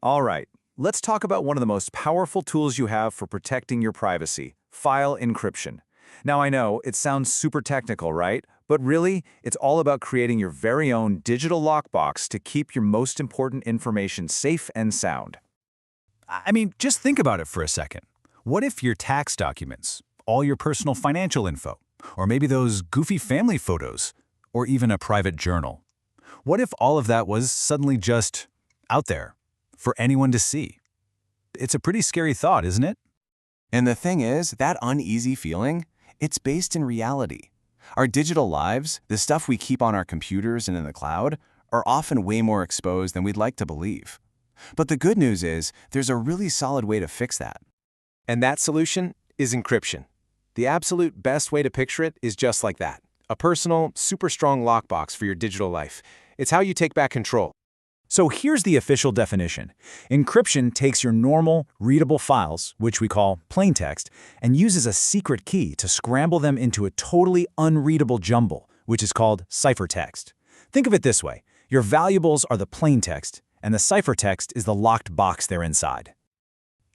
All right, let's talk about one of the most powerful tools you have for protecting your privacy, file encryption. Now I know, it sounds super technical, right? But really, it's all about creating your very own digital lockbox to keep your most important information safe and sound. I mean, just think about it for a second. What if your tax documents, all your personal financial info, or maybe those goofy family photos, or even a private journal? What if all of that was suddenly just out there for anyone to see? It's a pretty scary thought, isn't it? And the thing is, that uneasy feeling, it's based in reality. Our digital lives, the stuff we keep on our computers and in the cloud, are often way more exposed than we'd like to believe. But the good news is, there's a really solid way to fix that. And that solution is encryption. The absolute best way to picture it is just like that. A personal, super strong lockbox for your digital life. It's how you take back control. So here's the official definition. Encryption takes your normal, readable files, which we call plain text, and uses a secret key to scramble them into a totally unreadable jumble, which is called ciphertext. Think of it this way. Your valuables are the plain text, and the ciphertext is the locked box they're inside.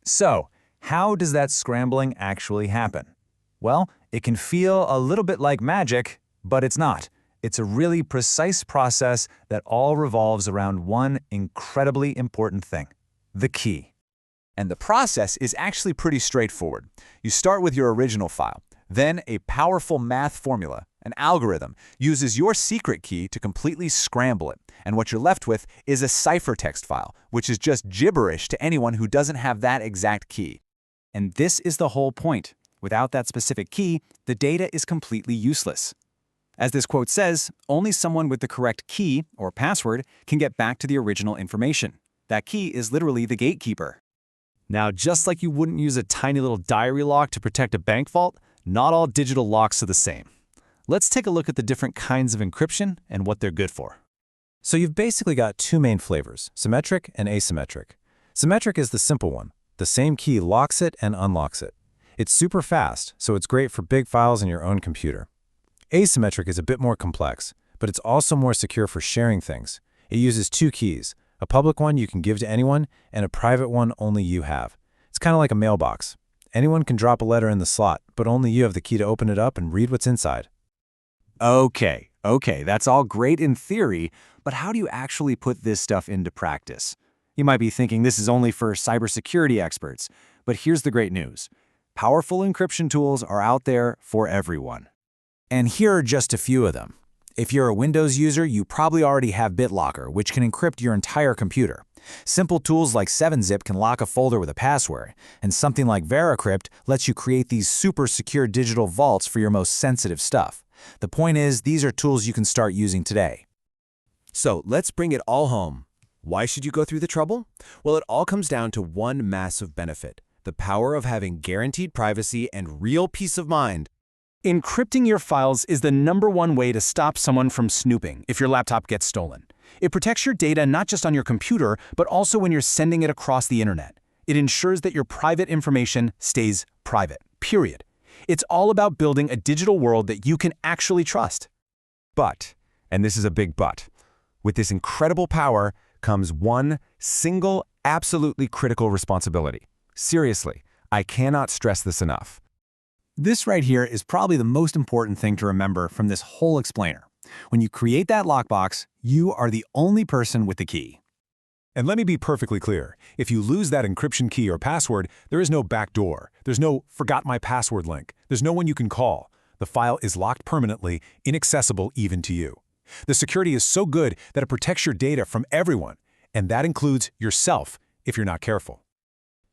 So, how does that scrambling actually happen? Well, it can feel a little bit like magic, but it's not. It's a really precise process that all revolves around one incredibly important thing: the key. And the process is actually pretty straightforward. You start with your original file. Then a powerful math formula, an algorithm, uses your secret key to completely scramble it. And what you're left with is a ciphertext file, which is just gibberish to anyone who doesn't have that exact key. And this is the whole point. Without that specific key, the data is completely useless. As this quote says, only someone with the correct key, or password, can get back to the original information. That key is literally the gatekeeper. Now, just like you wouldn't use a tiny little diary lock to protect a bank vault, not all digital locks are the same. Let's take a look at the different kinds of encryption and what they're good for. So you've basically got two main flavors, symmetric and asymmetric. Symmetric is the simple one. The same key locks it and unlocks it. It's super fast, so it's great for big files in your own computer. Asymmetric is a bit more complex, but it's also more secure for sharing things. It uses two keys, a public one you can give to anyone and a private one only you have. It's kind of like a mailbox. Anyone can drop a letter in the slot, but only you have the key to open it up and read what's inside. Okay, that's all great in theory, but how do you actually put this stuff into practice? You might be thinking this is only for cybersecurity experts, but here's the great news. Powerful encryption tools are out there for everyone. And here are just a few of them. If you're a Windows user, you probably already have BitLocker, which can encrypt your entire computer. Simple tools like 7-Zip can lock a folder with a password, and something like VeraCrypt lets you create these super secure digital vaults for your most sensitive stuff. The point is, these are tools you can start using today. So let's bring it all home. Why should you go through the trouble? Well, it all comes down to one massive benefit: the power of having guaranteed privacy and real peace of mind. Encrypting your files is the #1 way to stop someone from snooping if your laptop gets stolen. It protects your data not just on your computer, but also when you're sending it across the internet. It ensures that your private information stays private, period. It's all about building a digital world that you can actually trust. But, and this is a big but, with this incredible power comes one single, absolutely critical responsibility. Seriously, I cannot stress this enough. This right here is probably the most important thing to remember from this whole explainer. When you create that lockbox, you are the only person with the key. And let me be perfectly clear. If you lose that encryption key or password, there is no backdoor. There's no forgot my password link. There's no one you can call. The file is locked permanently, inaccessible even to you. The security is so good that it protects your data from everyone, and that includes yourself if you're not careful.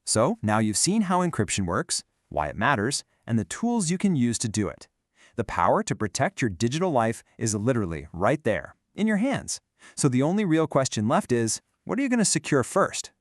So now you've seen how encryption works, why it matters, and the tools you can use to do it. The power to protect your digital life is literally right there, in your hands. So the only real question left is, what are you going to secure first?